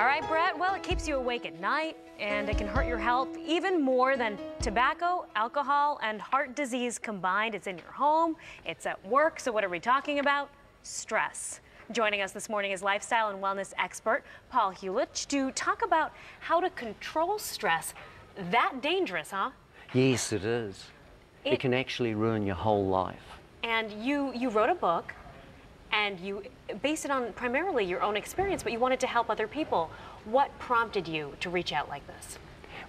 All right, Brett, well, it keeps you awake at night, and it can hurt your health even more than tobacco, alcohol, and heart disease combined. It's in your home, it's at work, so what are we talking about? Stress. Joining us this morning is lifestyle and wellness expert Paul Huljich to talk about how to control stress. That dangerous, huh? Yes, it is. It can actually ruin your whole life. And you wrote a book, and you based it on primarily your own experience, but you wanted to help other people. What prompted you to reach out like this?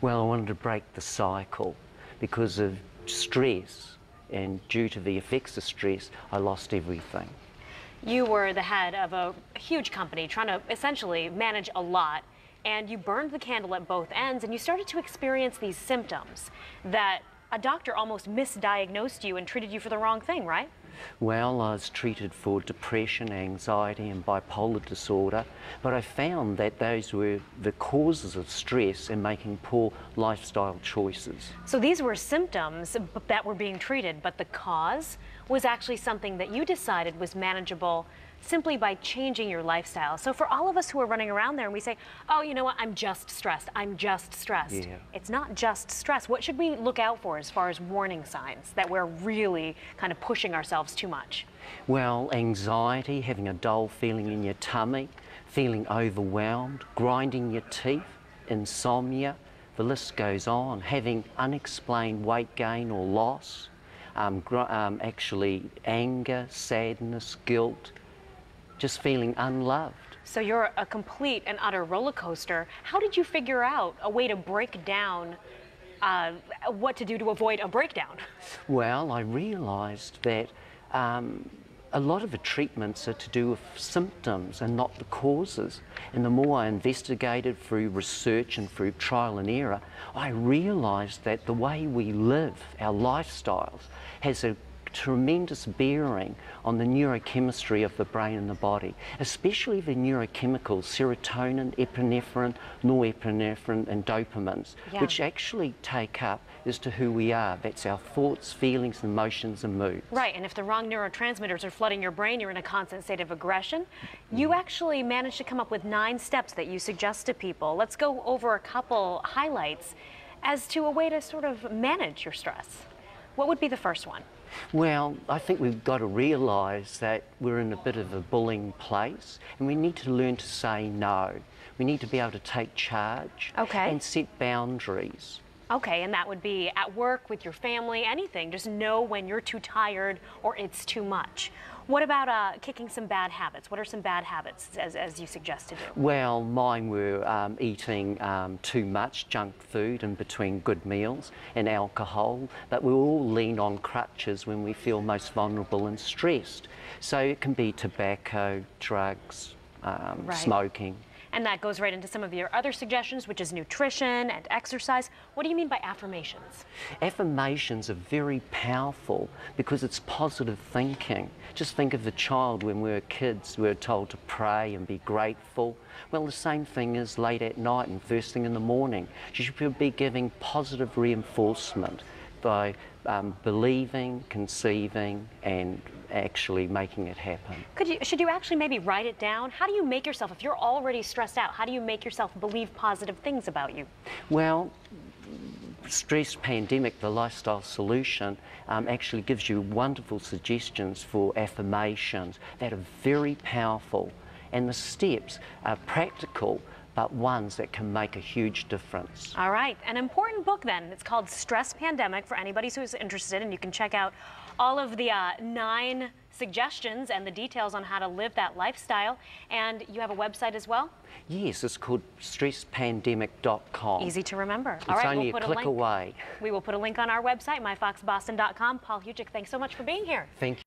Well, I wanted to break the cycle because of stress, and due to the effects of stress, I lost everything. You were the head of a huge company trying to essentially manage a lot, and you burned the candle at both ends, and you started to experience these symptoms that a doctor almost misdiagnosed you and treated you for the wrong thing, right? Well, I was treated for depression, anxiety and bipolar disorder, but I found that those were the causes of stress and making poor lifestyle choices. So these were symptoms that were being treated, but the cause was actually something that you decided was manageable simply by changing your lifestyle. So for all of us who are running around there and we say, oh, you know what, I'm just stressed, I'm just stressed. Yeah. It's not just stress. What should we look out for as far as warning signs that we're really kind of pushing ourselves too much? Well, anxiety, having a dull feeling in your tummy, feeling overwhelmed, grinding your teeth, insomnia, the list goes on, having unexplained weight gain or loss, actually anger, sadness, guilt, just feeling unloved. So you're a complete and utter roller coaster. How did you figure out a way to break down what to do to avoid a breakdown? Well, I realised that a lot of the treatments are to do with symptoms and not the causes. And the more I investigated through research and through trial and error, I realised that the way we live, our lifestyles, has a tremendous bearing on the neurochemistry of the brain and the body, especially the neurochemicals, serotonin, epinephrine, norepinephrine and dopamines, which actually take up as to who we are. That's our thoughts, feelings, emotions and moods. Right, and if the wrong neurotransmitters are flooding your brain, you're in a constant state of aggression. You actually managed to come up with 9 steps that you suggest to people. Let's go over a couple highlights as to a way to sort of manage your stress. What would be the first one? Well, I think we've got to realise that we're in a bit of a bullying place and we need to learn to say no. We need to be able to take charge and set boundaries. Okay, and that would be at work, with your family, anything. Just know when you're too tired or it's too much. What about kicking some bad habits? What are some bad habits, as you suggest to do? Well, mine were eating too much junk food in between good meals and alcohol, but we all lean on crutches when we feel most vulnerable and stressed. So it can be tobacco, drugs, smoking. And that goes right into some of your other suggestions, which is nutrition and exercise. What do you mean by affirmations? Affirmations are very powerful because it's positive thinking. Just think of the child when we were kids, we were told to pray and be grateful. Well, the same thing is late at night and first thing in the morning. You should be giving positive reinforcement by believing, conceiving and actually making it happen. Should you actually maybe write it down? How do you make yourself, if you're already stressed out, how do you make yourself believe positive things about you? Well, Stress Pandemic, the lifestyle solution, actually gives you wonderful suggestions for affirmations that are very powerful, and the steps are practical but ones that can make a huge difference. All right, an important book then. It's called Stress Pandemic for anybody who's interested, and you can check out all of the 9 suggestions and the details on how to live that lifestyle. And you have a website as well? Yes, it's called stresspandemic.com. Easy to remember. It's only a click away. We will put a link on our website, myfoxboston.com. Paul Huljich, thanks so much for being here. Thank you.